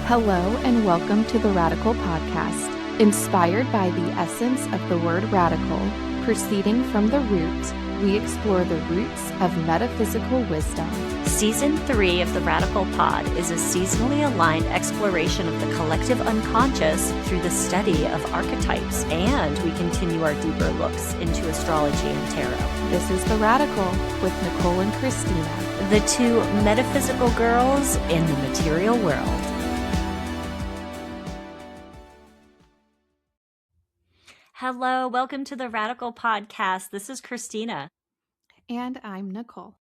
Hello and welcome to the Radical Podcast, inspired by the essence of the word radical. Proceeding from the root, we explore the roots of metaphysical wisdom. Season 3 of the Radical Pod is a seasonally aligned exploration of the collective unconscious through the study of archetypes, and we continue our deeper looks into astrology and tarot. This is The Radical with Nicole and Christina, the two metaphysical girls in the material world. Hello, welcome to the Radical Podcast. This is Christina. And I'm Nicole.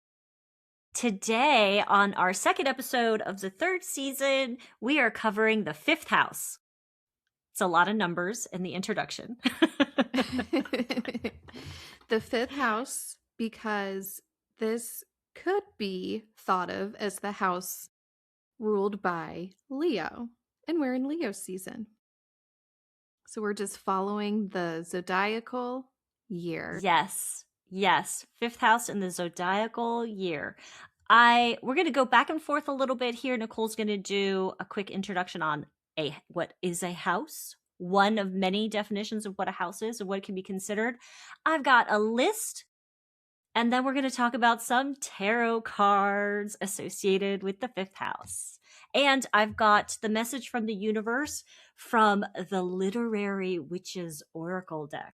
Today, on our second episode of the third season, we are covering the fifth house. It's a lot of numbers in the introduction. The fifth house, because this could be thought of as the house ruled by Leo, and we're in Leo season. So we're just following the zodiacal year. Yes. Fifth house in the zodiacal year. We're going to go back and forth a little bit here. Nicole's going to do a quick introduction on what is a house, one of many definitions of what a house is and what it can be considered. I've got a list, and then we're going to talk about some tarot cards associated with the fifth house. And I've got the message from the universe from the Literary Witches Oracle deck.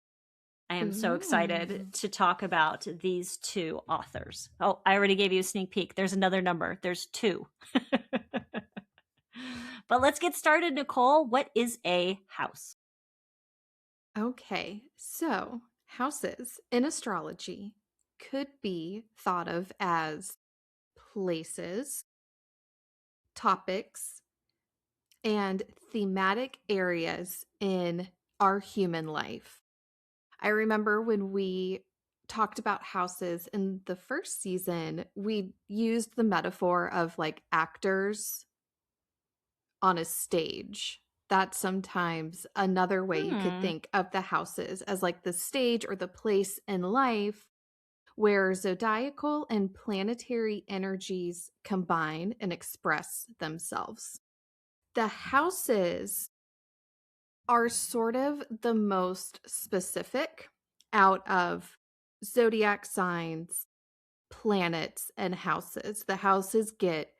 I am so excited to talk about these two authors. Oh, I already gave you a sneak peek. There's another number. There's 2. But let's get started, Nicole. What is a house? Okay, so houses in astrology could be thought of as places, topics, and thematic areas in our human life. I remember when we talked about houses in the first season, we used the metaphor of like actors on a stage. That's sometimes another way you could think of the houses, as like the stage or the place in life where zodiacal and planetary energies combine and express themselves. The houses are sort of the most specific out of zodiac signs, planets, and houses. The houses get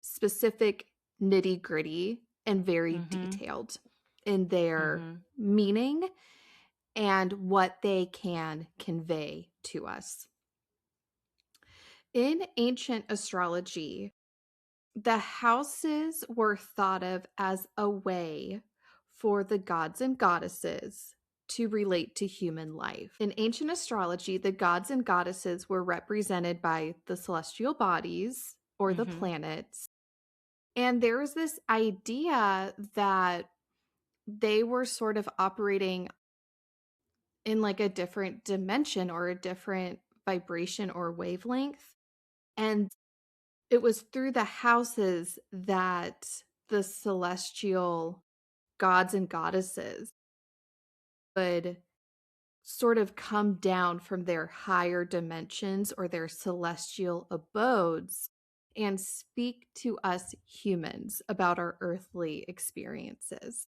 specific, nitty-gritty, and very detailed in their meaning and what they can convey to us. In ancient astrology, the houses were thought of as a way for the gods and goddesses to relate to human life. In ancient astrology, the gods and goddesses were represented by the celestial bodies or the planets. And there was this idea that they were sort of operating in like a different dimension or a different vibration or wavelength. And it was through the houses that the celestial gods and goddesses would sort of come down from their higher dimensions or their celestial abodes and speak to us humans about our earthly experiences.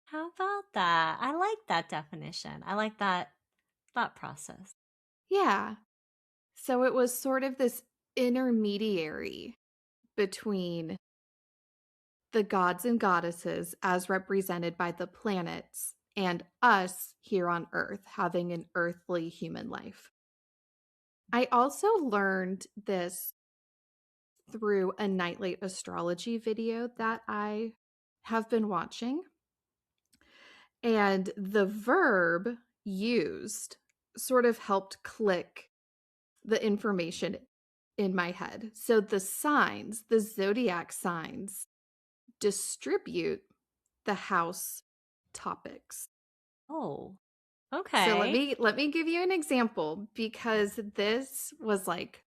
How about that? I like that definition. I like that thought process. Yeah. So it was sort of this intermediary between the gods and goddesses as represented by the planets and us here on Earth having an earthly human life. I also learned this through a nightly astrology video that I have been watching. And the verb used sort of helped click the information in my head. So the signs, the zodiac signs, distribute the house topics. Oh, okay. So let me give you an example, because this was like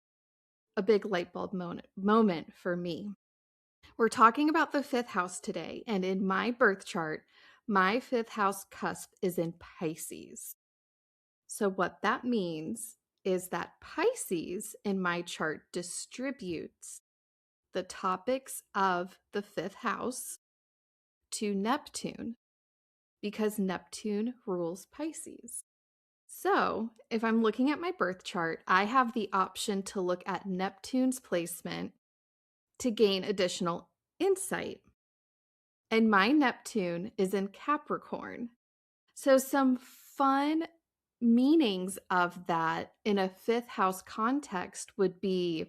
a big light bulb moment for me. We're talking about the fifth house today, and in my birth chart, my fifth house cusp is in Pisces. So what that means is that Pisces in my chart distributes the topics of the fifth house to Neptune because Neptune rules Pisces. So, if I'm looking at my birth chart, I have the option to look at Neptune's placement to gain additional insight. And my Neptune is in Capricorn. So, some fun meanings of that in a fifth house context would be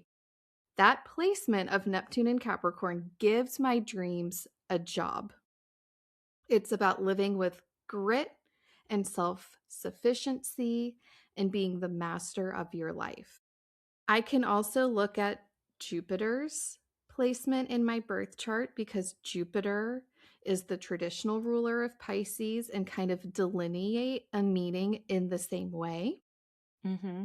that placement of Neptune in Capricorn gives my dreams a job. It's about living with grit and self sufficiency and being the master of your life. I can also look at Jupiter's placement in my birth chart because Jupiter is the traditional ruler of Pisces and kind of delineate a meaning in the same way. Mm-hmm.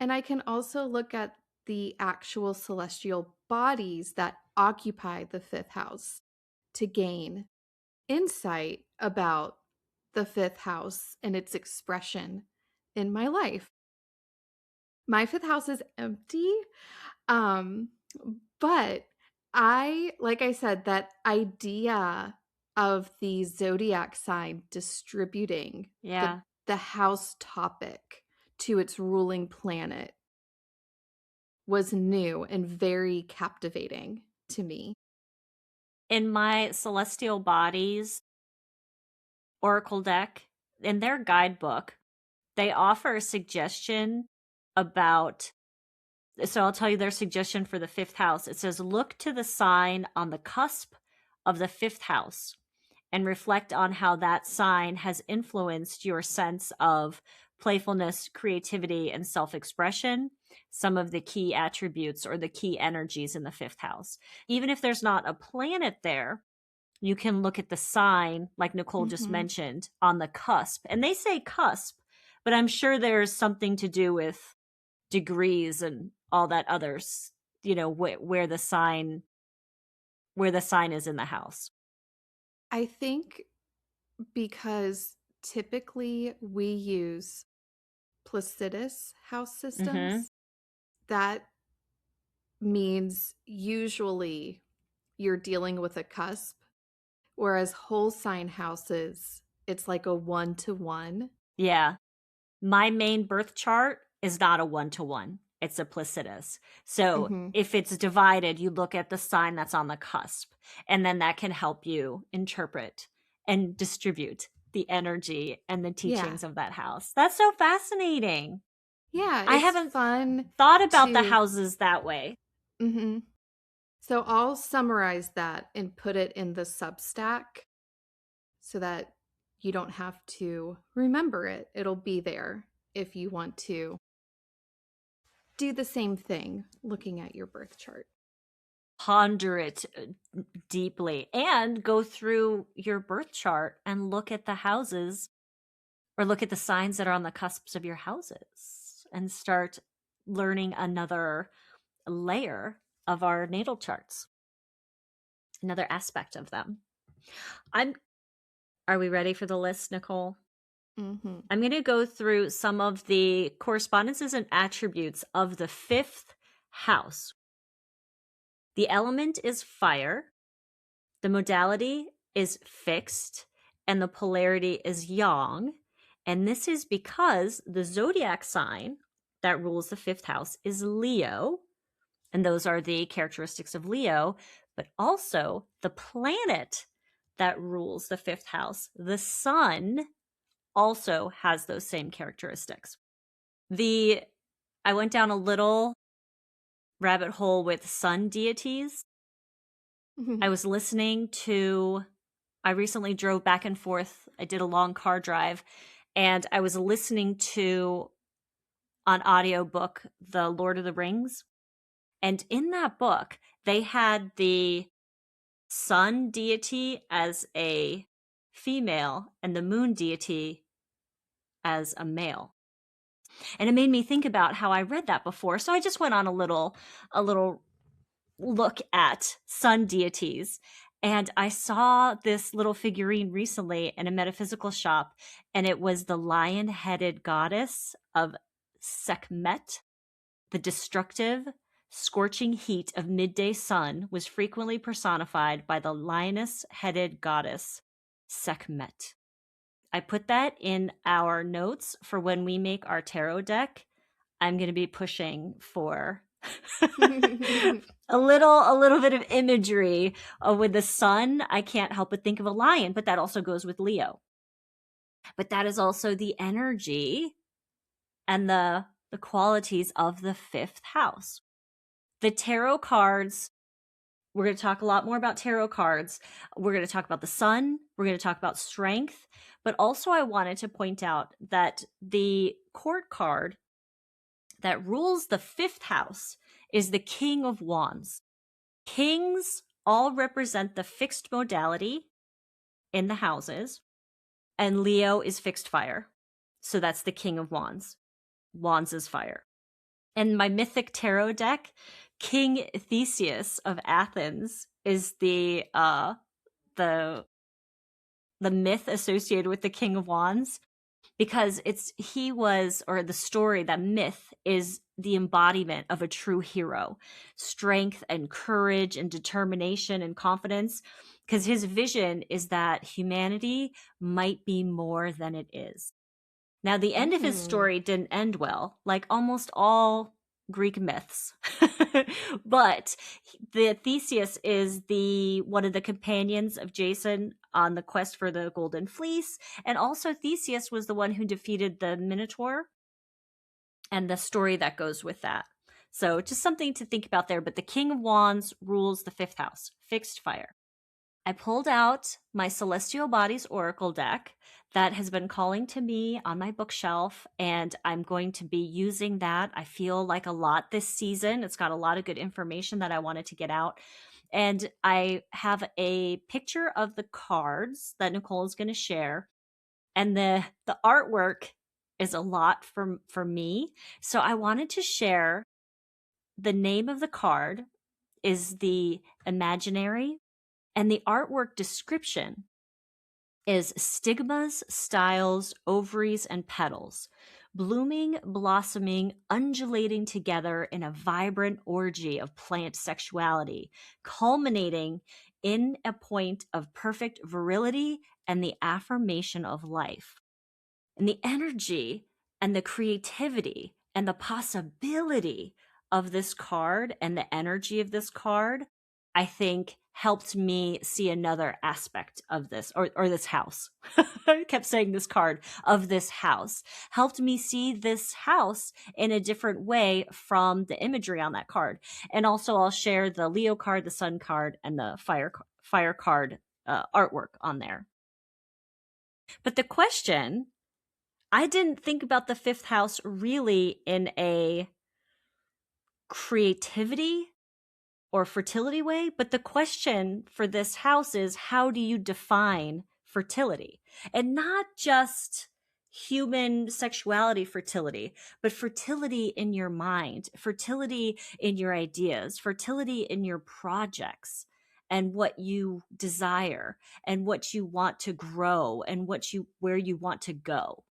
And I can also look at the actual celestial bodies that occupy the fifth house to gain insight about the fifth house and its expression in my life. My fifth house is empty. Um, but like I said, that idea of the zodiac sign distributing Yeah. the house topic to its ruling planet was new and very captivating to me. In my Celestial Bodies Oracle deck, in their guidebook, they offer a suggestion about. So I'll tell you their suggestion for the fifth house. It says, look to the sign on the cusp of the fifth house and reflect on how that sign has influenced your sense of playfulness, creativity, and self expression, some of the key attributes or the key energies in the fifth house. Even if there's not a planet there, you can look at the sign, like Nicole just Mm-hmm. mentioned, on the cusp. And they say cusp, but I'm sure there's something to do with degrees and all that others, where the sign is in the house. I think because typically we use Placidus house Mm-hmm. systems, that means usually you're dealing with a cusp, whereas whole sign houses, it's like a 1-to-1. Yeah. My main birth chart is not a 1-to-1. It's a Placidus. So Mm-hmm. if it's divided, you look at the sign that's on the cusp, and then that can help you interpret and distribute the energy and the Yeah. teachings of that house. That's so fascinating. Yeah, I it's haven't fun thought about the to. houses that way. Mm-hmm. So I'll summarize that and put it in the Substack so that you don't have to remember it. It'll be there if you want to do the same thing looking at your birth chart. Ponder it deeply and go through your birth chart and look at the houses or look at the signs that are on the cusps of your houses and start learning another layer of our natal charts, another aspect of them. Are we ready for the list, Nicole? Mm-hmm. I'm going to go through some of the correspondences and attributes of the fifth house. The element is fire, the modality is fixed, and the polarity is yang. And this is because the zodiac sign that rules the fifth house is Leo. And those are the characteristics of Leo, but also the planet that rules the fifth house, the sun, also has those same characteristics. I went down a little rabbit hole with sun deities. I was listening to, I recently drove back and forth. I did a long car drive, and I was listening to an audiobook, The Lord of the Rings. And in that book, they had the sun deity as a female and the moon deity as a male. And it made me think about how I read that before. So I just went on a little look at sun deities. And I saw this little figurine recently in a metaphysical shop, and it was the lion-headed goddess of Sekhmet, the destructive, scorching heat of midday sun was frequently personified by the lioness-headed goddess Sekhmet. I put that in our notes for when we make our tarot deck. I'm going to be pushing for a little bit of imagery with the sun. I can't help but think of a lion, but that also goes with Leo. But that is also the energy and the qualities of the fifth house. The tarot cards, we're going to talk a lot more about tarot cards. We're going to talk about the sun. We're going to talk about strength. But also, I wanted to point out that the court card that rules the fifth house is the King of Wands. Kings all represent the fixed modality in the houses, and Leo is fixed fire. So that's the King of Wands. Wands is fire. And my mythic tarot deck, King Theseus of Athens is the myth associated with the King of Wands, because the story, that myth is the embodiment of a true hero, strength and courage and determination and confidence, because his vision is that humanity might be more than it is. Now, the end of his story didn't end well, like almost all Greek myths. But the Theseus is one of the companions of Jason on the quest for the Golden Fleece. And also Theseus was the one who defeated the Minotaur and the story that goes with that. So just something to think about there. But the King of Wands rules the fifth house, fixed fire. I pulled out my Celestial Bodies Oracle deck that has been calling to me on my bookshelf, and I'm going to be using that, I feel like, a lot this season. It's got a lot of good information that I wanted to get out. And I have a picture of the cards that Nicole is going to share. And the artwork is a lot for me. So I wanted to share the name of the card is the Imaginary. And the artwork description is stigmas, styles, ovaries, and petals, blooming, blossoming, undulating together in a vibrant orgy of plant sexuality, culminating in a point of perfect virility and the affirmation of life. And the energy and the creativity and the possibility of this card and the energy of this card, I think, helped me see another aspect of this, or this house. I kept saying this card, of this house, helped me see this house in a different way from the imagery on that card. And also I'll share the Leo card, the Sun card, and the fire card artwork on there. But the question, I didn't think about the fifth house really in a creativity or fertility way, but the question for this house is, how do you define fertility? And not just human sexuality fertility, but fertility in your mind, fertility in your ideas, fertility in your projects, and what you desire and what you want to grow and where you want to go.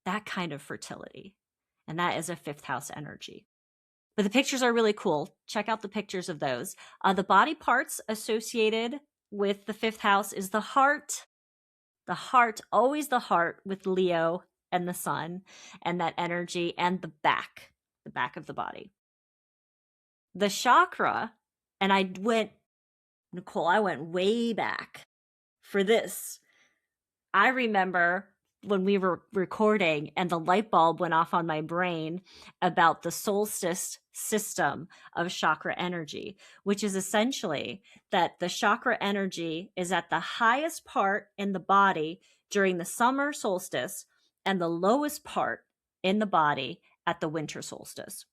That kind of fertility. And that is a fifth house energy. But the pictures are really cool. Check out the pictures of those. The body parts associated with the fifth house is the heart. The heart, always the heart with Leo and the sun and that energy, and the back of the body. The chakra, and Nicole, I went way back for this. I remember when we were recording and the light bulb went off on my brain about the solstice system of chakra energy, which is essentially that the chakra energy is at the highest part in the body during the summer solstice and the lowest part in the body at the winter solstice.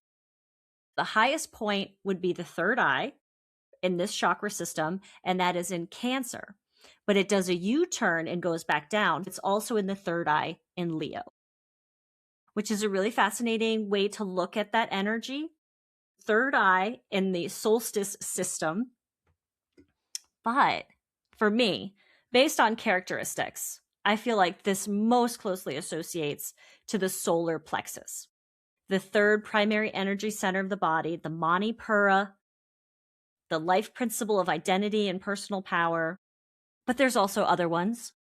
The highest point would be the third eye in this chakra system, and that is in Cancer. But it does a U-turn and goes back down. It's also in the third eye in Leo, which is a really fascinating way to look at that energy. Third eye in the solstice system. But for me, based on characteristics, I feel like this most closely associates to the solar plexus. the third primary energy center of the body, the Manipura, the life principle of identity and personal power. But there's also other ones.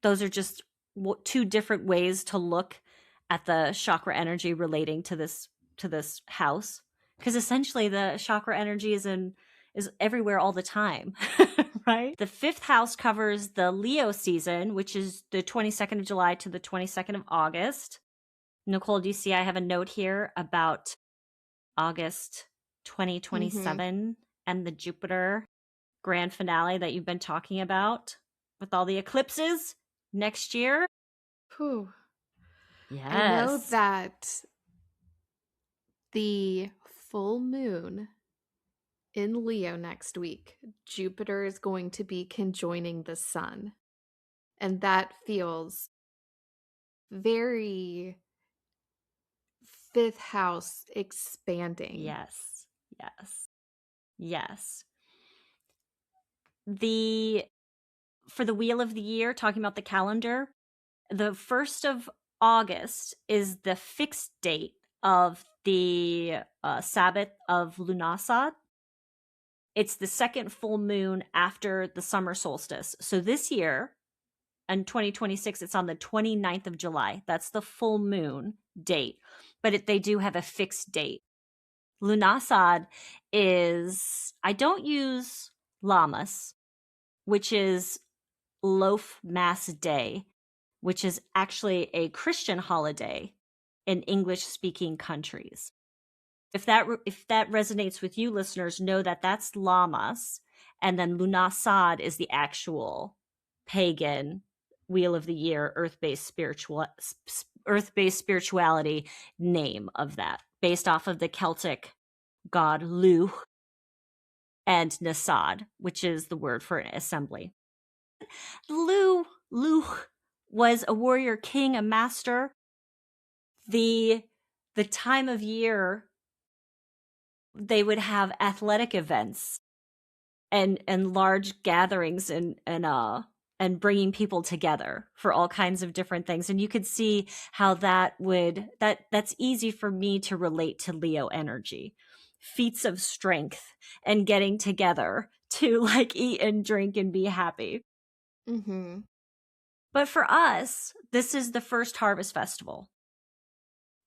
Those are just two different ways to look at the chakra energy relating to this house, because essentially the chakra energy is everywhere all the time. Right? The fifth house covers the Leo season, which is the 22nd of July to the 22nd of August. Nicole, do you see I have a note here about August Mhm. 2027 and the Jupiter grand finale that you've been talking about with all the eclipses next year? Whew. I know Yes. that the full moon in Leo next week, Jupiter is going to be conjoining the sun. And that feels very fifth house expanding. Yes. Yes. Yes. The For the wheel of the year, talking about the calendar, the 1st of August is the fixed date of the Sabbath of Lughnasadh. It's the second full moon after the summer solstice. So this year, in 2026, it's on the 29th of July. That's the full moon date. But they do have a fixed date. Lughnasadh is, I don't use Lammas, which is Loaf Mass Day, which is actually a Christian holiday in English-speaking countries. If that resonates with you listeners, know that that's Lammas, and then Lughnasadh is the actual pagan wheel of the year, earth-based spirituality name of that, based off of the Celtic god Lugh and Nasad, which is the word for an assembly. Lugh was a warrior king, a master. The time of year they would have athletic events and large gatherings and bringing people together for all kinds of different things. And you could see how that's easy for me to relate to Leo energy. Feats of strength and getting together to like eat and drink and be happy. Mhm. But for us, this is the first harvest festival.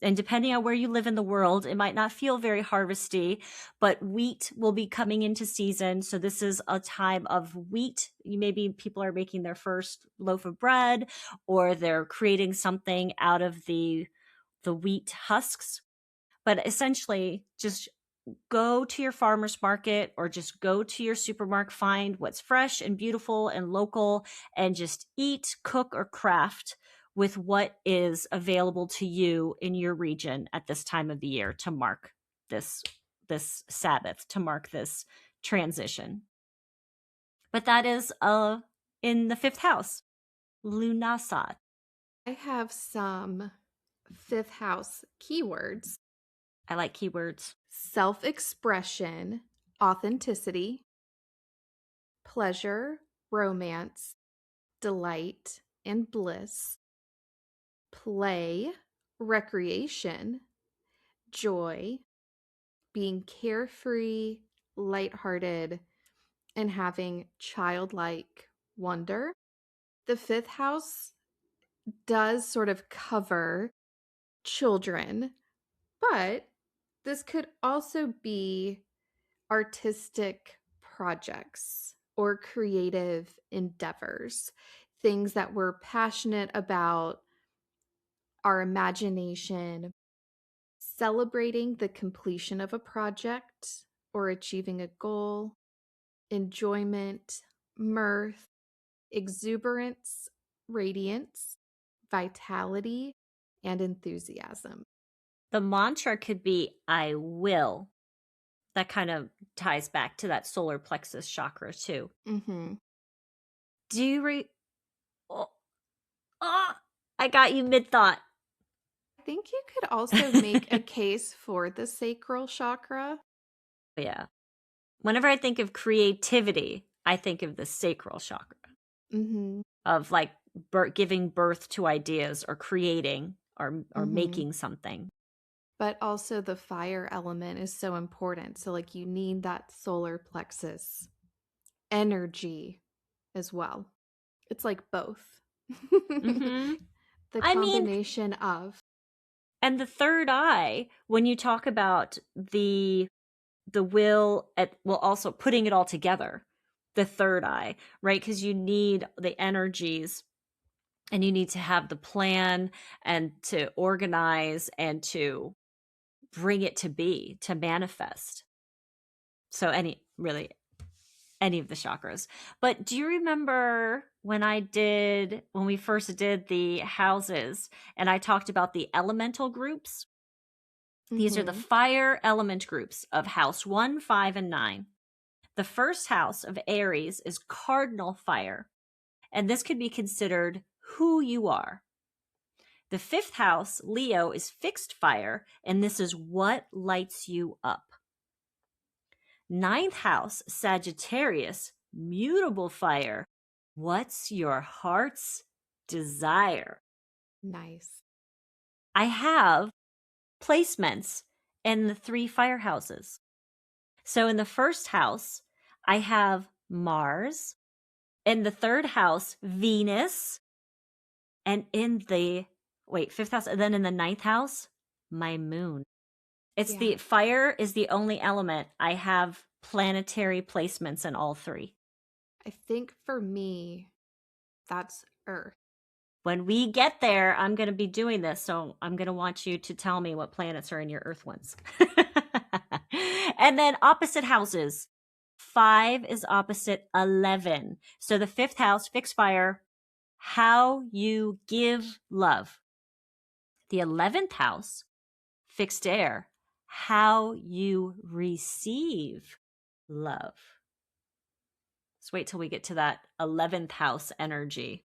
And depending on where you live in the world, it might not feel very harvesty, but wheat will be coming into season. So this is a time of wheat. Maybe people are making their first loaf of bread, or they're creating something out of the wheat husks. But essentially, just go to your farmer's market or just go to your supermarket, find what's fresh and beautiful and local, and just eat, cook, or craft with what is available to you in your region at this time of the year to mark this Sabbath, to mark this transition. But that is in the fifth house, Lughnasadh. I have some fifth house keywords: I like keywords. self expression, authenticity, pleasure, romance, delight, and bliss, play, recreation, joy, being carefree, lighthearted, and having childlike wonder. The fifth house does sort of cover children, but this could also be artistic projects or creative endeavors, things that we're passionate about, our imagination, celebrating the completion of a project or achieving a goal, enjoyment, mirth, exuberance, radiance, vitality, and enthusiasm. The mantra could be I will. That kind of ties back to that solar plexus chakra too. Mhm. Do you oh, oh, I got you mid thought. I think you could also make a case for the sacral chakra. Yeah. Whenever I think of creativity, I think of the sacral chakra, Mhm. of like giving birth to ideas or creating or Mhm. making something. But also the fire element is so important. So, like, you need that solar plexus energy as well. It's like both. Mm-hmm. The I mean, combination of. and the third eye, when you talk about the will at well also putting it all together, the third eye, right? Because you need the energies and you need to have the plan and to organize and to bring it to be, to manifest. So any of the chakras. But do you remember when we first did the houses and I talked about the elemental groups? These are the Mhm. fire element groups of house 1, 5, and 9. The first house of Aries is cardinal fire, and this could be considered who you are. The fifth house, Leo, is fixed fire, and this is what lights you up. Ninth house, Sagittarius, mutable fire. What's your heart's desire? Nice. I have placements in the 3 firehouses. So in the first house, I have Mars. In the third house, Venus. And in the, fifth house. And then in the ninth house, my moon. It's Yeah. the fire is the only element I have planetary placements in all 3. I think for me, that's Earth. When we get there, I'm going to be doing this. So I'm going to want you to tell me what planets are in your Earth ones. And then opposite houses. 5 is opposite 11. So the fifth house, fixed fire, how you give love. The 11th house, fixed air, how you receive love. Let's wait till we get to that 11th house energy,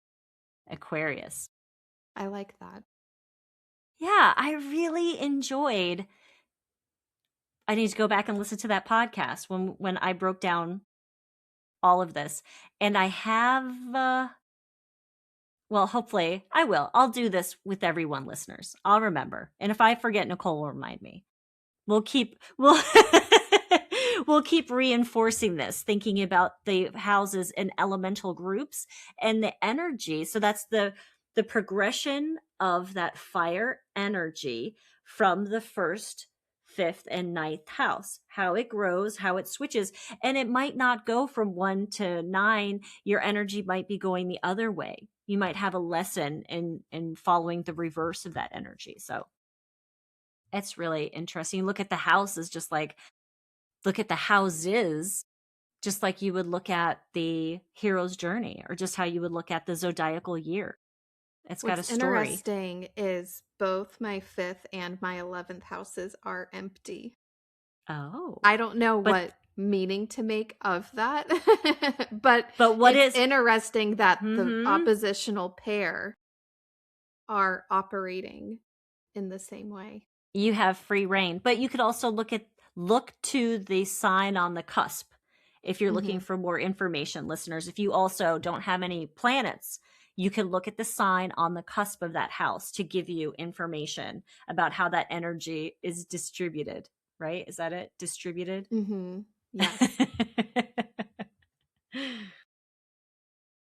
Aquarius. I like that. Yeah, I really enjoyed. I need to go back and listen to that podcast when I broke down all of this. And I have well, hopefully I will. I'll do this with everyone, listeners. I'll remember. And if I forget, Nicole will remind me. We'll we'll keep reinforcing this, thinking about the houses and elemental groups and the energy. So that's the progression of that fire energy from the first, fifth, and ninth house, how it grows, how it switches. And it might not go from 1 to 9. Your energy might be going the other way. You might have a lesson in following the reverse of that energy. So it's really interesting. Look at the houses, look at the houses, just like you would look at the hero's journey or just how you would look at the zodiacal year. It's got a What's story. interesting is both my fifth and my 11th houses are empty. Oh, I don't know but what meaning to make of that, but what it's is, interesting that the mm-hmm. oppositional pair are operating in the same way. You have free reign, but you could also look to the sign on the cusp if you're looking Mhm. for more information, listeners. If you also don't have any planets, you can look at the sign on the cusp of that house to give you information about how that energy is distributed, right? Is that it? Distributed? Mhm. Yes.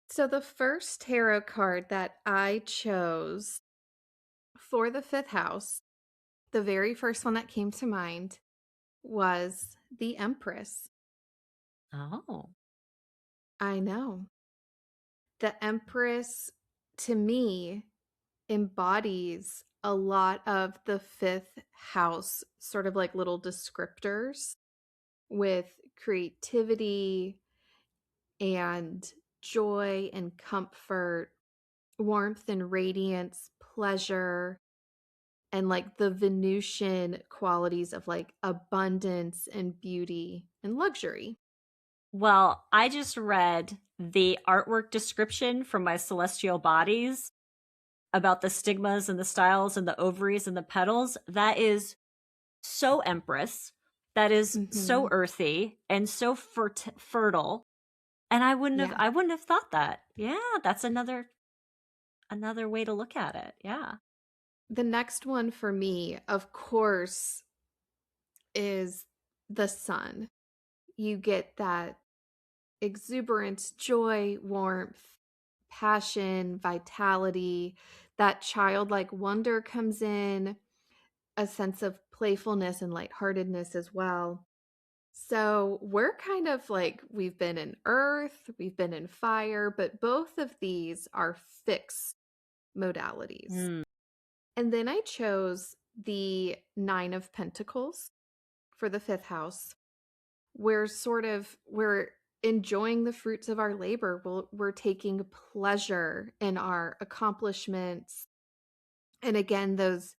So the first tarot card that I chose for the fifth house, the very first one that came to mind was the Empress. Oh. I know. The Empress, to me, embodies a lot of the fifth house, sort of like little descriptors with creativity and joy and comfort, warmth and radiance, pleasure, and like the Venusian qualities of like abundance and beauty and luxury. Well, I just read the artwork description from my celestial bodies about the stigmas and the styles and the ovaries and the petals. That is so Empress. That is so Mhm. earthy and so fertile. And Yeah. I wouldn't have thought that. Yeah, that's another way to look at it. Yeah. The next one for me, of course, is the sun. You get that exuberance, joy, warmth, passion, vitality, that childlike wonder comes in, a sense of playfulness and lightheartedness as well. So we're kind of like we've been in earth, we've been in fire, but both of these are fixed modalities. Mm. And then I chose the Nine of Pentacles for the fifth house. We're enjoying the fruits of our labor. We're taking pleasure in our accomplishments. And again, those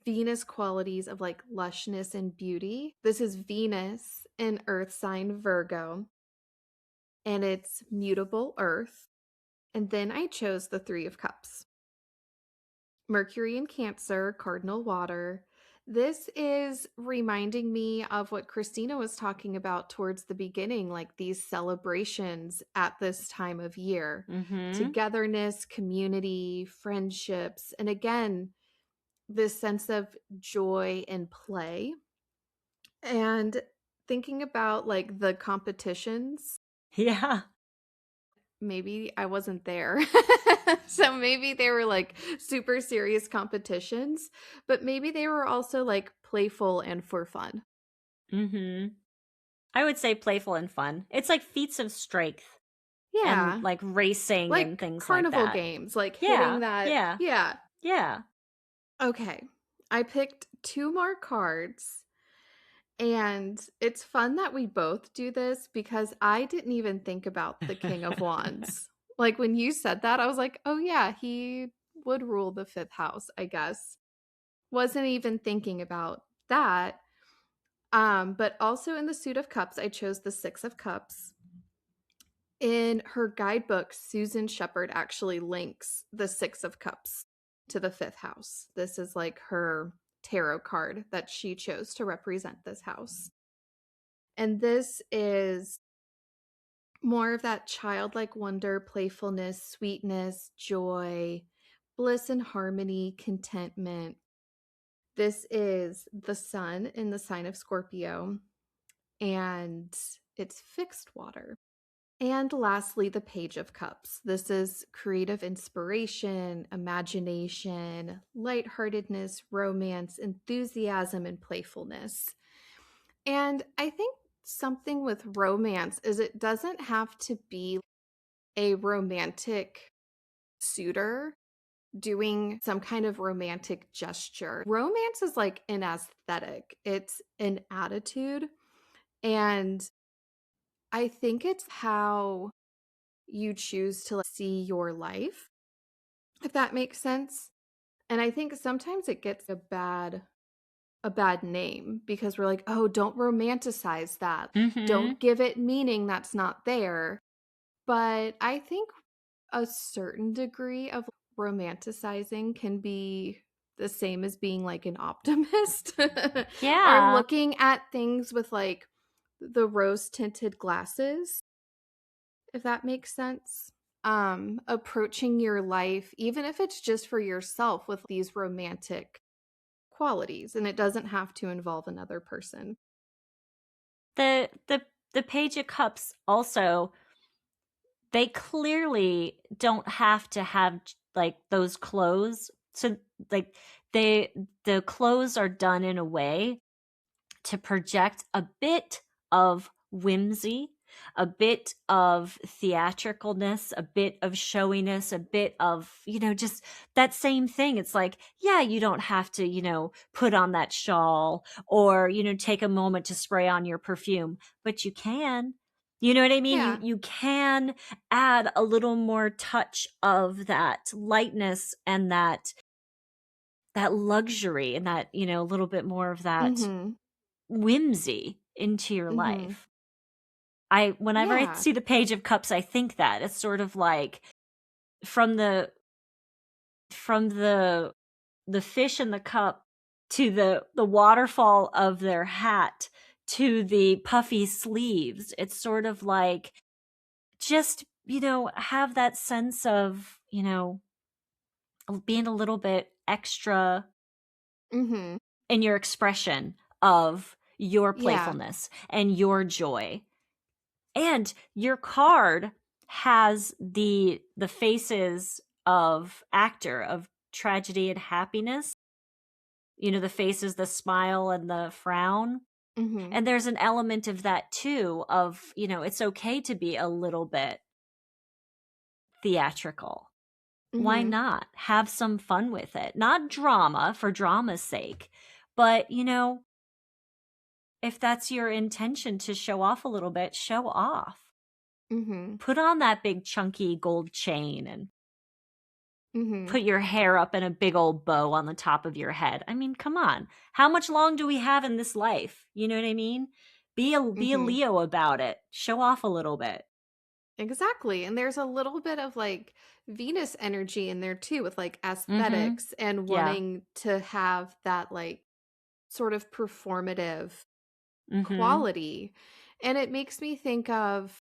Venus qualities of like lushness and beauty. This is Venus in Earth sign Virgo, and it's mutable Earth. And then I chose the Three of Cups. Mercury in Cancer, cardinal water. This is reminding me of what Christina was talking about towards the beginning, like these celebrations at this time of year. Mm-hmm. Togetherness, community, friendships, and again, this sense of joy and play. And thinking about like the competitions, Yeah. maybe I wasn't there. So maybe they were like super serious competitions, but maybe they were also like playful and for fun. Mm-hmm. I would say playful and fun. It's like feats of strength and Yeah. like racing and Like things like carnival that. games, like hitting Yeah. that. Yeah. Yeah. Yeah. Okay. I picked two more cards. And it's fun that we both do this because I didn't even think about the King of Wands. Like when you said that, I was like, oh yeah, he would rule the fifth house, I guess. Wasn't even thinking about that. But also in the suit of cups, I chose the Six of Cups. In her guidebook, Susan Shepherd actually links the Six of Cups to the fifth house. This is like her tarot card that she chose to represent this house. And this is more of that childlike wonder, playfulness, sweetness, joy, bliss and harmony, contentment. This is the sun in the sign of Scorpio, and it's fixed water. And lastly, the Page of Cups. This is creative inspiration, imagination, lightheartedness, romance, enthusiasm, and playfulness. And I think something with romance is it doesn't have to be a romantic suitor doing some kind of romantic gesture. Romance is like an aesthetic, it's an attitude. And I think it's how you choose to see your life, if that makes sense. And I think sometimes it gets a bad name because we're like, "Oh, don't romanticize that. Mm-hmm. Don't give it meaning that's not there." But I think a certain degree of romanticizing can be the same as being like an optimist or Yeah. looking at things with like the rose tinted glasses, if that makes sense. Approaching your life, even if it's just for yourself, with these romantic qualities, and it doesn't have to involve another person. The Page of Cups also, they clearly don't have to have like those clothes. So like they the clothes are done in a way to project a bit of whimsy, a bit of theatricalness, a bit of showiness, a bit of, just that same thing. It's like, yeah, you don't have to, put on that shawl or, take a moment to spray on your perfume, but you can. You know what I mean? You Yeah. you can add a little more touch of that lightness and that luxury and that, a little bit more of that Mhm. whimsy into your Mhm. life. Whenever I Yeah. see the Page of Cups, I think that it's sort of like from the fish in the cup to the waterfall of their hat to the puffy sleeves. It's sort of like just, have that sense of, being a little bit extra Mhm. in your expression of your Yeah. playfulness and your joy. And your card has the faces of actor of tragedy and happiness. You know, the faces, the smile and the frown. Mhm. And there's an element of that too, of, it's okay to be a little bit theatrical. Why Mhm. not? Have some fun with it. Not drama for drama's sake, but, if that's your intention to show off a little bit, show off. Mhm. Put on that big chunky gold chain and Mhm. put your hair up in a big old bow on the top of your head. I mean, come on. How much long do we have in this life? You know what I mean? Be a Mhm. Leo about it. Show off a little bit. Exactly. And there's a little bit of like Venus energy in there too with like Mhm. aesthetics and Yeah. wanting to have that like sort of performative Mhm. quality. And it makes me think of,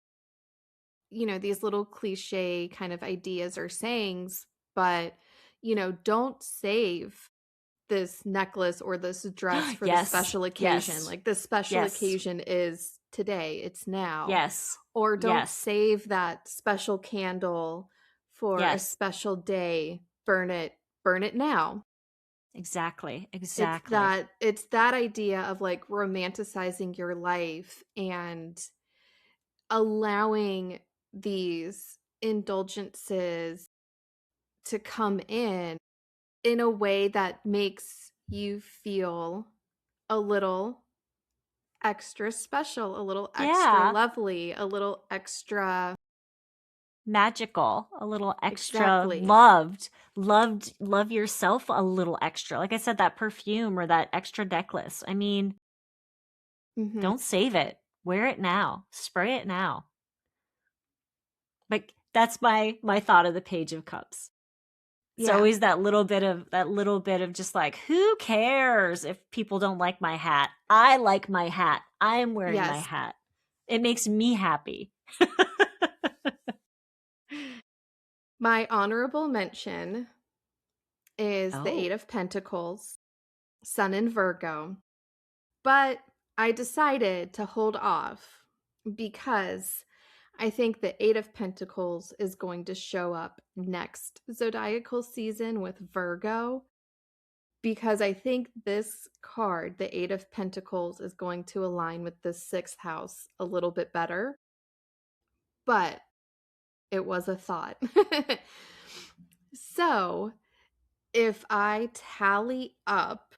these little cliche kind of ideas or sayings, but, don't save this necklace or this dress for the Yes. special occasion. Yes. Like the special Yes. occasion is today, it's now. Yes. Or don't Yes. save that special candle for a Yes. special day. Burn it now. Exactly. It's Exactly. that it's that idea of like romanticizing your life and allowing these indulgences to come in a way that makes you feel a little extra special, a little extra Yeah. lovely, a little extra Magical, a little extra exactly. love yourself a little extra. Like I said, that perfume or that extra necklace. I mean, Mhm. don't save it. Wear it now. Spray it now. Like that's my thought of the Page of Cups. It's Yeah. always that little bit of just like, who cares if people don't like my hat? I like my hat. I'm wearing my Yes. hat. It makes me happy. My honorable mention is the 8 Oh. of Pentacles, Sun in Virgo. But I decided to hold off because I think the 8 of Pentacles is going to show up next zodiacal season with Virgo because I think this card, the 8 of Pentacles, is going to align with the 6th house a little bit better. But it was a thought. So, if I tally up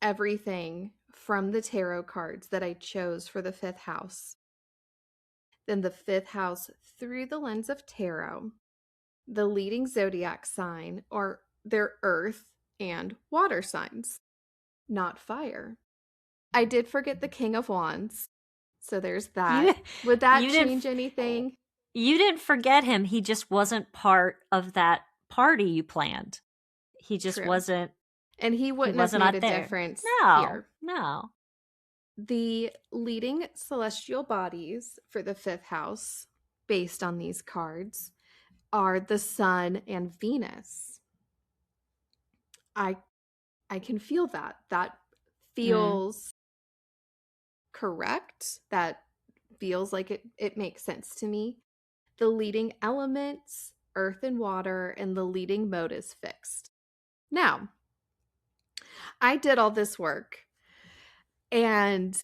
everything from the tarot cards that I chose for the 5th house, then the 5th house through the lens of tarot, the leading zodiac sign are their earth and water signs, not fire. I did forget the King of Wands, so there's You that. Would that you didn't change anything? you didn't forget him. He just wasn't part of that party you planned. He just True. wasn't And he he wouldn't have wasn't made out a there. difference No. here. No. The leading celestial bodies for the 5th house, based on these cards, are the Sun and Venus. I I can feel that. That Mm. feels correct. That feels like it makes sense to me. The leading elements, earth and water, and the leading mode is fixed. Now, I did all this work and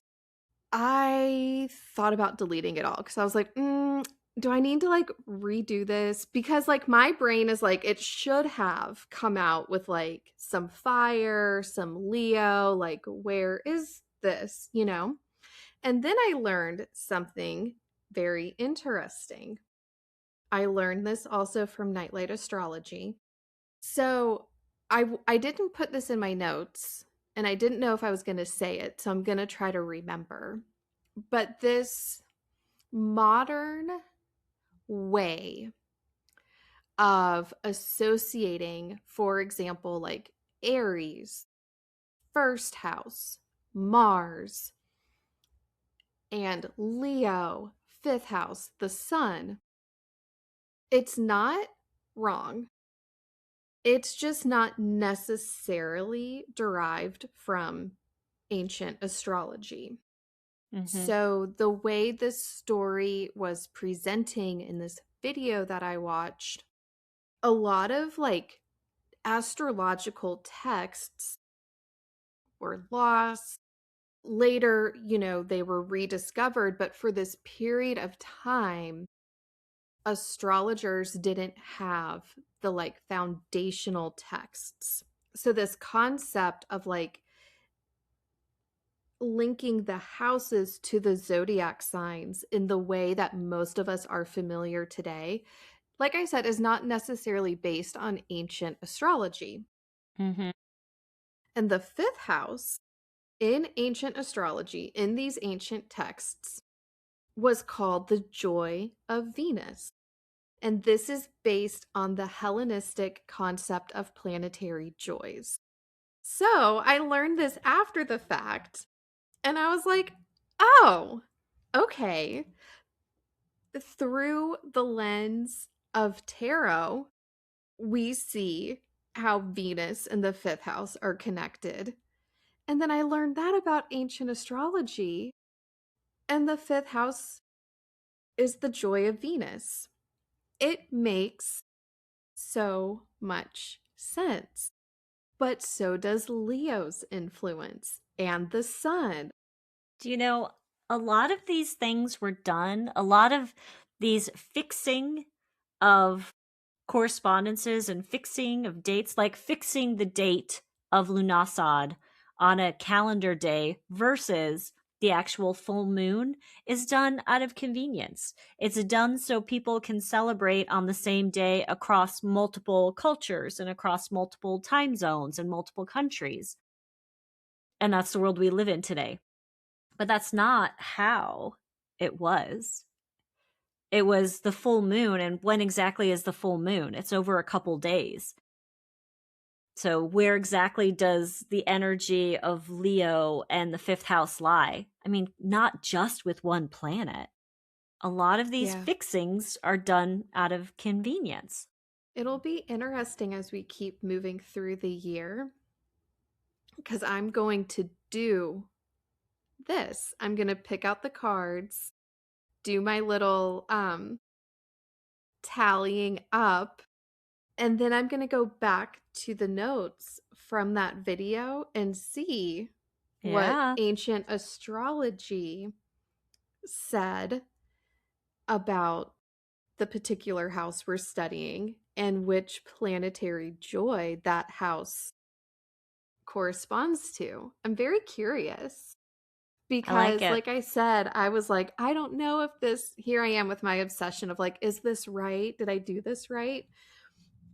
I thought about deleting it all because I was like, do I need to like redo this? Because like my brain is like, it should have come out with like some fire, some Leo, like, where is this, And then I learned something very interesting. I learned this also from Nightlight Astrology. So I didn't put this in my notes and I didn't know if I was going to say it, so I'm going to try to remember. But this modern way of associating, for example, like Aries, first house, Mars, and Leo, fifth house, the sun, it's not wrong. It's just not necessarily derived from ancient astrology. Mm-hmm. So, the way this story was presenting in this video that I watched, a lot of like astrological texts were lost. Later, they were rediscovered, but for this period of time, astrologers didn't have the like foundational texts. So, this concept of like linking the houses to the zodiac signs in the way that most of us are familiar today, like I said, is not necessarily based on ancient astrology. Mm-hmm. And the fifth house in ancient astrology, in these ancient texts, was called the joy of Venus. And this is based on the Hellenistic concept of planetary joys. So I learned this after the fact, and I was like, oh, okay. Through the lens of tarot, we see how Venus and the fifth house are connected. And then I learned that about ancient astrology, and the fifth house is the joy of Venus. It makes so much sense. But so does Leo's influence and the sun. Do you know, a lot of these things were done, a lot of these fixing of correspondences and fixing of dates, like fixing the date of Lunasad on a calendar day versus the actual full moon, is done out of convenience. It's done so people can celebrate on the same day across multiple cultures and across multiple time zones and multiple countries. And that's the world we live in today. But that's not how it was. It was the full moon. And when exactly is the full moon? It's over a couple days. So, where exactly does the energy of Leo and the fifth house lie? I mean, not just with one planet. A lot of these Yeah. fixings are done out of convenience. It'll be interesting as we keep moving through the year because I'm going to do this. I'm going to pick out the cards, do my little tallying up, and then I'm going to go back to the notes from that video and see what Yeah, ancient astrology said about the particular house we're studying and which planetary joy that house corresponds to. I'm very curious I like because, it. like I said, I was like, I don't know if this, here I am with my obsession of like, is this right? Did I do this right?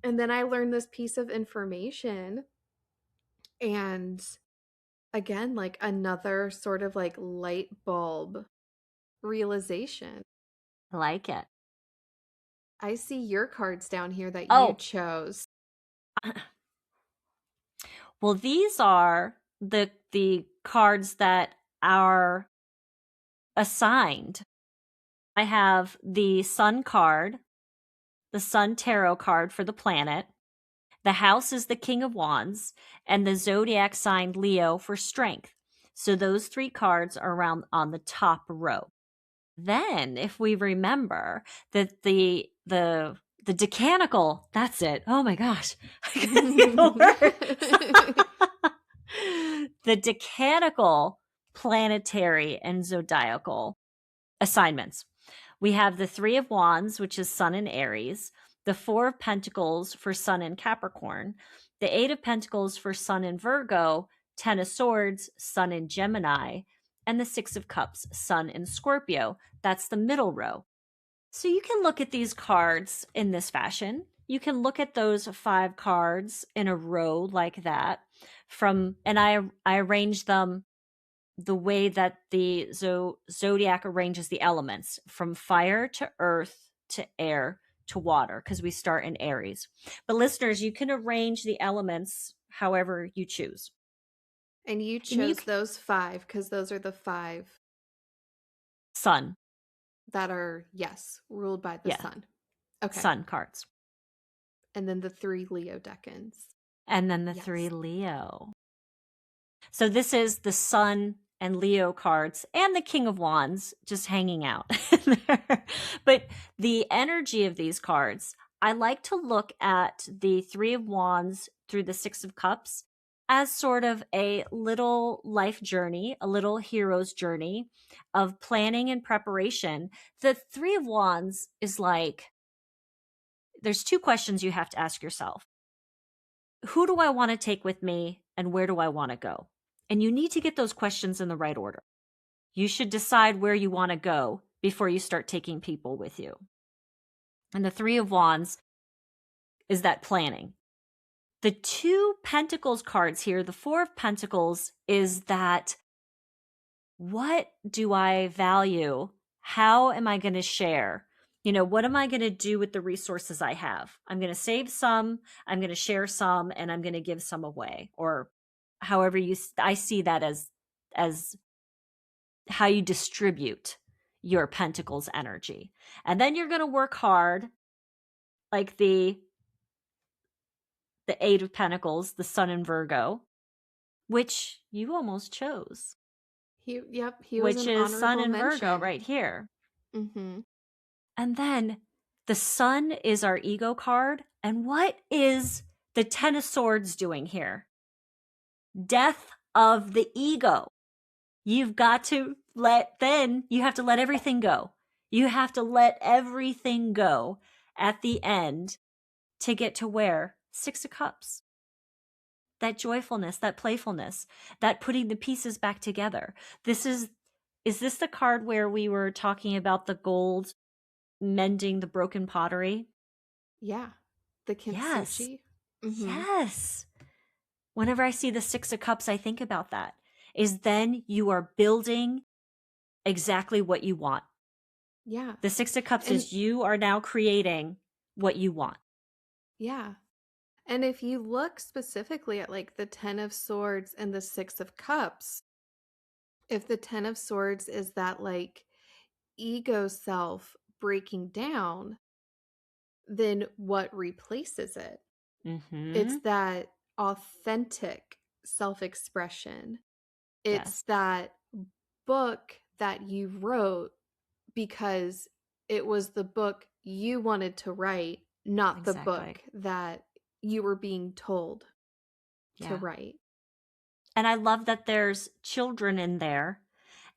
And then I learned this piece of information, and again, like another sort of like light bulb realization. I like it. I see your cards down here that you Oh, chose. well, these are the cards that are assigned. I have the Sun card, the Sun tarot card for the planet. The house is the King of Wands, and the zodiac sign Leo for strength. So those three cards are around on the top row. Then, if we remember that the decanical, that's it. Oh my gosh. I couldn't think of the word. The decanical planetary and zodiacal assignments. We have the Three of Wands, which is Sun in Aries, the Four of Pentacles for Sun in Capricorn, the Eight of Pentacles for Sun in Virgo, Ten of Swords, Sun in Gemini, and the Six of Cups, Sun in Scorpio. That's the middle row. So you can look at these cards in this fashion. You can look at those five cards in a row like that and I arrange them the way that the zodiac arranges the elements from fire to earth to air to water, because we start in Aries. But listeners, you can arrange the elements however you choose. And you And you chose those five because those are the five sun, that are, yes, ruled by the yeah, sun. Okay. sun cards. And then the 3 Leo decans. And then the 3 Yes. Leo. So this is the Sun and Leo cards and the King of Wands just hanging out. But the energy of these cards, I like to look at the Three of Wands through the Six of Cups as sort of a little life journey, a little hero's journey of planning and preparation. The Three of Wands is like, there's two questions you have to ask yourself. Who do I want to take with me and where do I want to go? And you need to get those questions in the right order. You should decide where you want to go before you start taking people with you. And the Three of Wands is that planning. The Two Pentacles cards here, the Four of Pentacles, is that what do I value? How am I going to share? What am I going to do with the resources I have? I'm going to save some, I'm going to share some, and I'm going to give some away. Or however I see that as how you distribute your pentacles energy. And then you're going to work hard, like the Eight of Pentacles, the Sun in Virgo, which you almost chose, He was which an is Sun honorable in Virgo mention. right here. Mhm. And then the Sun is our ego card. And what is the Ten of Swords doing here? Death of the ego. You've got to you have to let everything go. You have to let everything go at the end to get to where? Six of Cups. That joyfulness, that playfulness, that putting the pieces back together. Is this the card where we were talking about the gold mending the broken pottery? Yeah. The Yes. kintsugi. Mhm. Yes. Whenever I see the Six of Cups, I think about that. Is then you are building exactly what you want. Yeah. The Six of Cups And is you are now creating what you want. yeah. And if you look specifically at like the 10 of swords and the 6 of cups, if the 10 of swords is that like ego self breaking down, then what replaces it? It's Mm-hmm. that authentic self expression. It's Yes, that book that you wrote because it was the book you wanted to write, not the exactly. book that you were being told to Yeah. write. And I love that there's children in there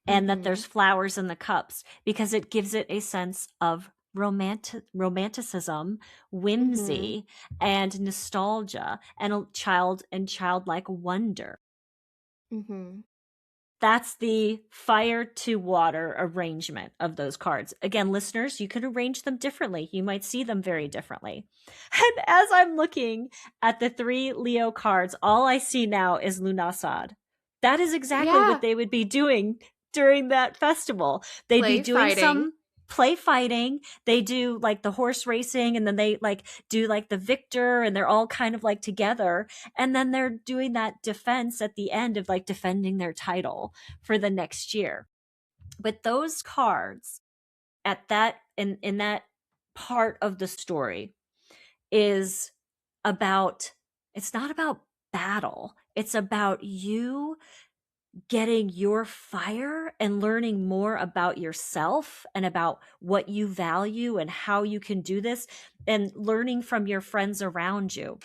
and that Mhm. there's flowers in the cups because it gives it a sense of romanticism, Mhm. whimsy, and nostalgia, and a childlike wonder. Mhm. That's the fire to water arrangement of those cards. Again, listeners, you could arrange them differently. You might see them very differently. And as I'm looking at the three Leo cards, all I see now is Lunasad. That is exactly what Yeah. they would be doing during that festival. They'd be Play doing fighting. some play fighting. They do like the horse racing and then they like do like the victor and they're all kind of like together and then they're doing that defense at the end of like defending their title for the next year. But those cards at that in that part of the story is about, it's not about battle. It's about you getting your fire and learning more about yourself and about what you value and how you can do this and learning from your friends around you.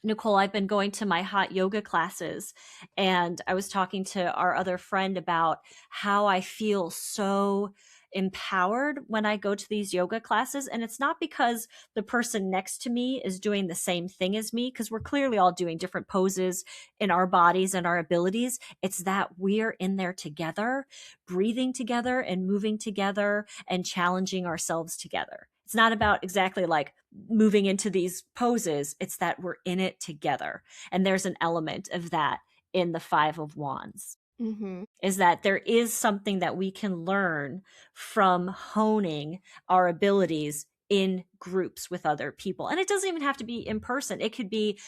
Nicole, I've been going to my hot yoga classes, and I was talking to our other friend about how I feel so empowered when I go to these yoga classes. And it's not because the person next to me is doing the same thing as me, because we're clearly all doing different poses in our bodies and our abilities. It's that we're in there together, breathing together and moving together and challenging ourselves together. It's not about exactly like moving into these poses. It's that we're in it together. And there's an element of that in the Five of Wands, Mhm. is that there is something that we can learn from honing our abilities in groups with other people. And it doesn't even have to be in person. It could be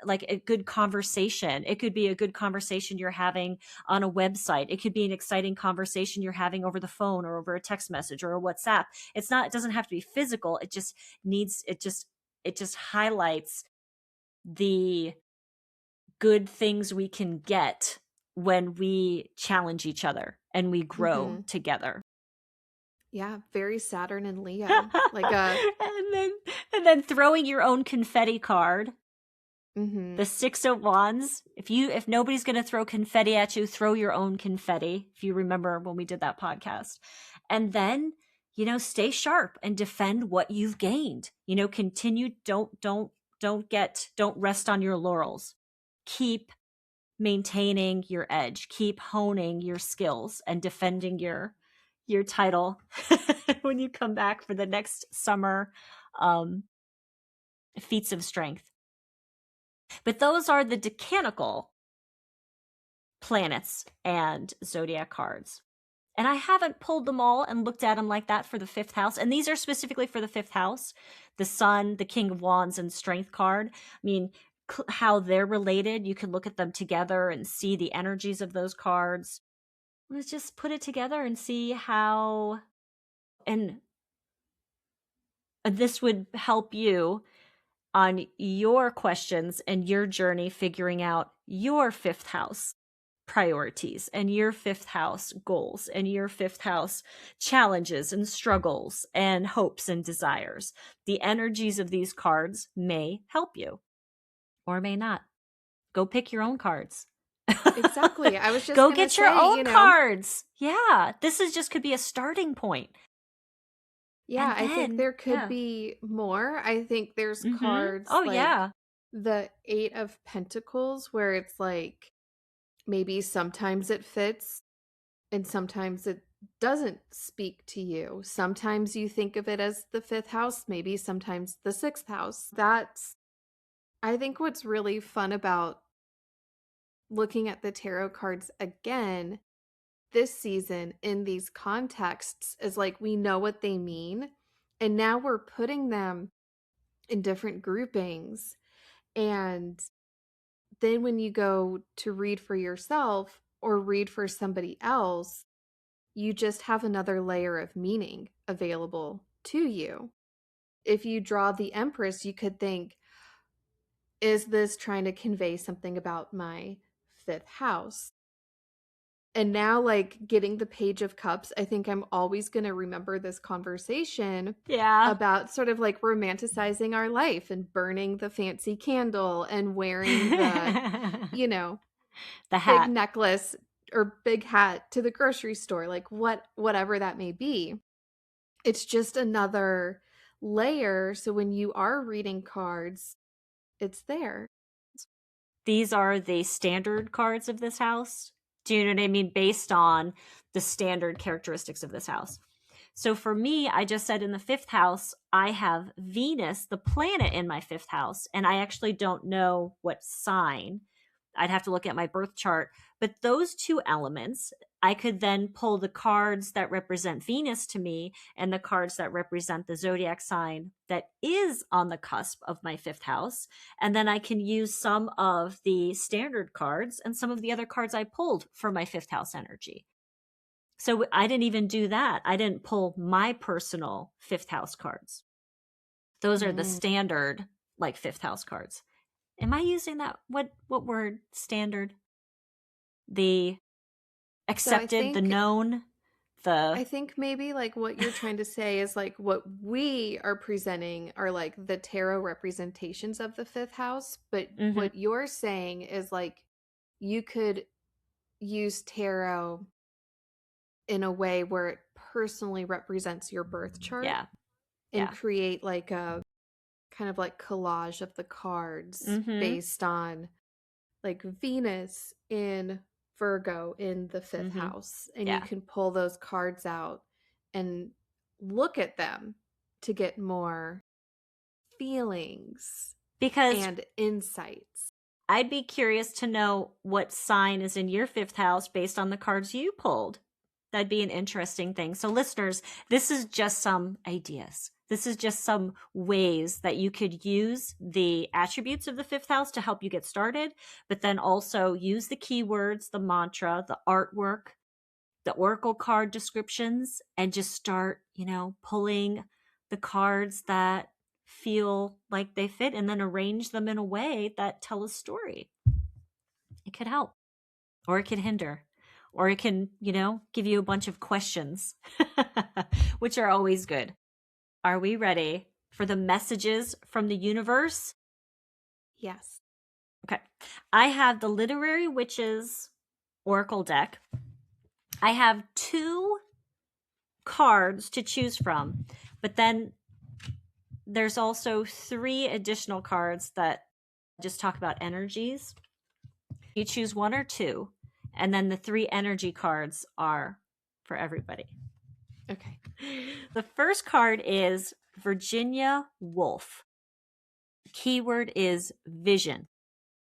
like a good conversation. It could be a good conversation you're having on a website. It could be an exciting conversation you're having over the phone or over a text message or a WhatsApp. It doesn't have to be physical. It just it just highlights the good things we can get when we challenge each other and we grow Mhm. together. Yeah, very Saturn and Leo. Like a And then throwing your own confetti card, mhm. the 6 of Wands. If nobody's going to throw confetti at you, throw your own confetti. If you remember when we did that podcast. And then, stay sharp and defend what you've gained. Continue, don't rest on your laurels. Keep maintaining your edge, keep honing your skills and defending your title when you come back for the next summer um, feats of strength. But those are the decanical planets and zodiac cards. And I haven't pulled them all and looked at them like that for the fifth house. And these are specifically for the fifth house, the Sun, the King of Wands, and Strength card. I mean, how they're related, you can look at them together and see the energies of those cards. Let's just put it together and see how, and this would help you on your questions and your journey figuring out your fifth house priorities and your fifth house goals and your fifth house challenges and struggles and hopes and desires. The energies of these cards may help you or may not. Go pick your own cards. Exactly. I was just Go going to get your say, own cards. Yeah, this is just could be a starting point. yeah, And I think then, there could yeah. be more. I think there's cards Oh, like yeah. the 8 of Pentacles where it's like maybe sometimes it fits and sometimes it doesn't speak to you. Sometimes you think of it as the 5th house, maybe sometimes the 6th house. That's I think what's really fun about looking at the tarot cards again this season in these contexts is like we know what they mean and now we're putting them in different groupings. And then when you go to read for yourself or read for somebody else, you just have another layer of meaning available to you. If you draw the Empress, you could think, is this trying to convey something about my fifth house? And now, like getting the Page of Cups, I think I'm always going to remember this conversation Yeah. about sort of like romanticizing our life and burning the fancy candle and wearing the, you know, The big hat. necklace or big hat to the grocery store, like whatever that may be. It's just another layer. So when you are reading cards, it's there. These are the standard cards of this house. Do you know what I mean? Based on the standard characteristics of this house. So for me, I just said in the fifth house, I have Venus, the planet, in my fifth house, and I actually don't know what sign. I'd have to look at my birth chart. But those two elements, I could then pull the cards that represent Venus to me and the cards that represent the zodiac sign that is on the cusp of my fifth house. And then I can use some of the standard cards and some of the other cards I pulled for my fifth house energy. So I didn't even do that. I didn't pull my personal fifth house cards. Those are the Mm. standard, like, fifth house cards. Am I using that? What word? Standard? The So accepted, the known, the I think maybe like what you're trying to say is like what we are presenting are like the tarot representations of the fifth house, but mm-hmm. what you're saying is like you could use tarot in a way where it personally represents your birth chart Yeah. and Yeah. create like a kind of like collage of the cards Mm-hmm. based on like Venus in Virgo in the fifth Mm-hmm. house. And you Yeah. can pull those cards out and look at them to get more feelings Because and insights. I'd be curious to know what sign is in your fifth house based on the cards you pulled. That'd be an interesting thing. So, listeners, this is just some ideas. This is just some ways that you could use the attributes of the fifth house to help you get started, but then also use the keywords, the mantra, the artwork, the oracle card descriptions, and just start, pulling the cards that feel like they fit, and then arrange them in a way that tell a story. It could help, or it could hinder, or it can, give you a bunch of questions, which are always good. Are we ready for the messages from the universe? Yes. Okay. I have the Literary Witches Oracle deck. I have 2 cards to choose from, but then there's also 3 additional cards that just talk about energies. You choose 1 or 2, and then the 3 energy cards are for everybody. Okay. The first card is Virginia Woolf. Keyword is vision.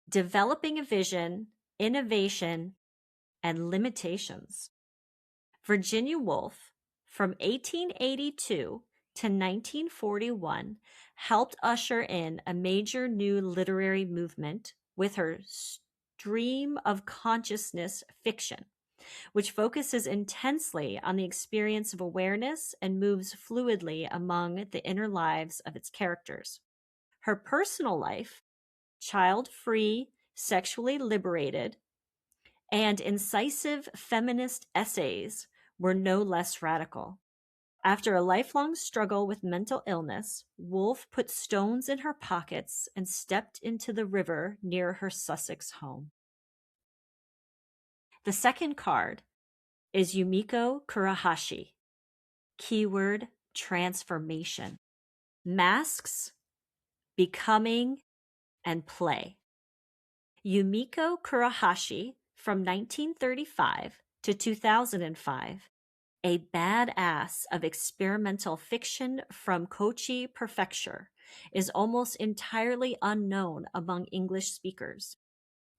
Developing a vision, innovation, and limitations. Virginia Woolf, from 1882 to 1941, helped usher in a major new literary movement with her stream of consciousness fiction, which focuses intensely on the experience of awareness and moves fluidly among the inner lives of its characters. Her personal life, child-free, sexually liberated, and incisive feminist essays were no less radical. After a lifelong struggle with mental illness, Woolf put stones in her pockets and stepped into the river near her Sussex home. The second card is Yumiko Kurahashi. Keyword transformation. Masks, becoming, and play. Yumiko Kurahashi, from 1935 to 2005, a badass of experimental fiction from Kochi Prefecture, is almost entirely unknown among English speakers.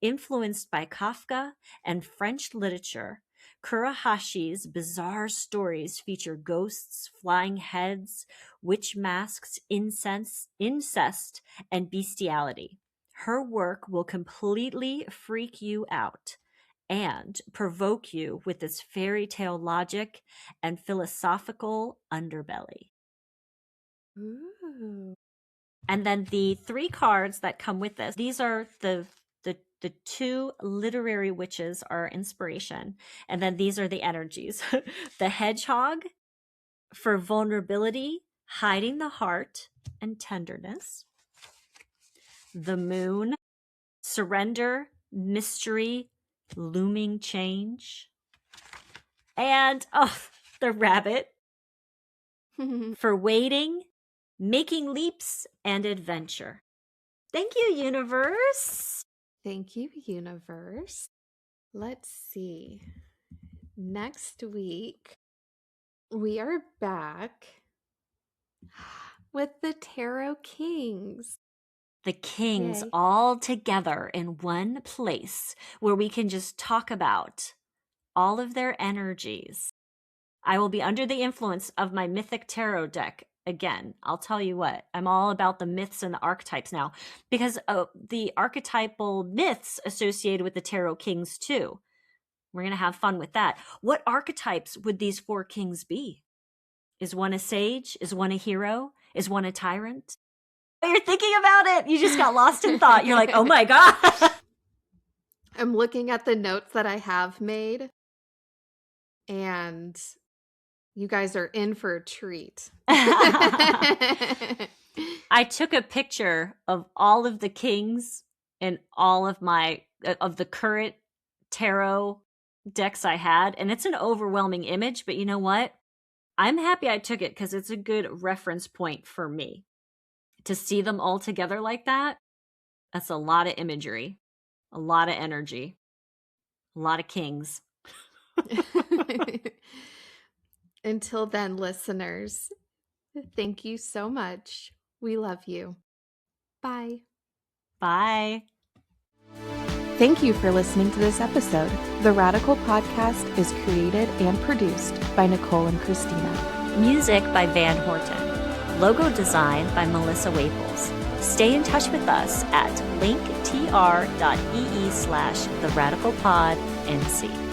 Influenced by Kafka and French literature, Kurahashi's bizarre stories feature ghosts, flying heads, witch masks, incest, and bestiality. Her work will completely freak you out and provoke you with its fairy tale logic and philosophical underbelly. Ooh. And then the 3 cards that come with this, these are the 2 literary witches are inspiration. And then these are the energies. The hedgehog for vulnerability, hiding the heart, and tenderness. The moon, surrender, mystery, looming change. And the rabbit for waiting, making leaps, and adventure. Thank you, universe. Thank you, universe. Let's see. Next week, we are back with the Tarot Kings. The kings Yay. all together in one place where we can just talk about all of their energies. I will be under the influence of my mythic tarot deck. Again, I'll tell you what, I'm all about the myths and the archetypes now, because the archetypal myths associated with the tarot kings too. We're going to have fun with that. What archetypes would these 4 kings be? Is one a sage? Is one a hero? Is one a tyrant? You're thinking about it. You just got lost in thought. You're like, oh my God. I'm looking at the notes that I have made, and you guys are in for a treat. I took a picture of all of the kings and all of of the current tarot decks I had, and it's an overwhelming image, but you know what? I'm happy I took it because it's a good reference point for me. To see them all together like that, that's a lot of imagery, a lot of energy, a lot of kings. Until then, listeners, thank you so much. We love you. Bye. Bye. Thank you for listening to this episode. The Radical Podcast is created and produced by Nicole and Christina. Music by Van Horton. Logo design by Melissa Waples. Stay in touch with us at linktr.ee/theradicalpodnc.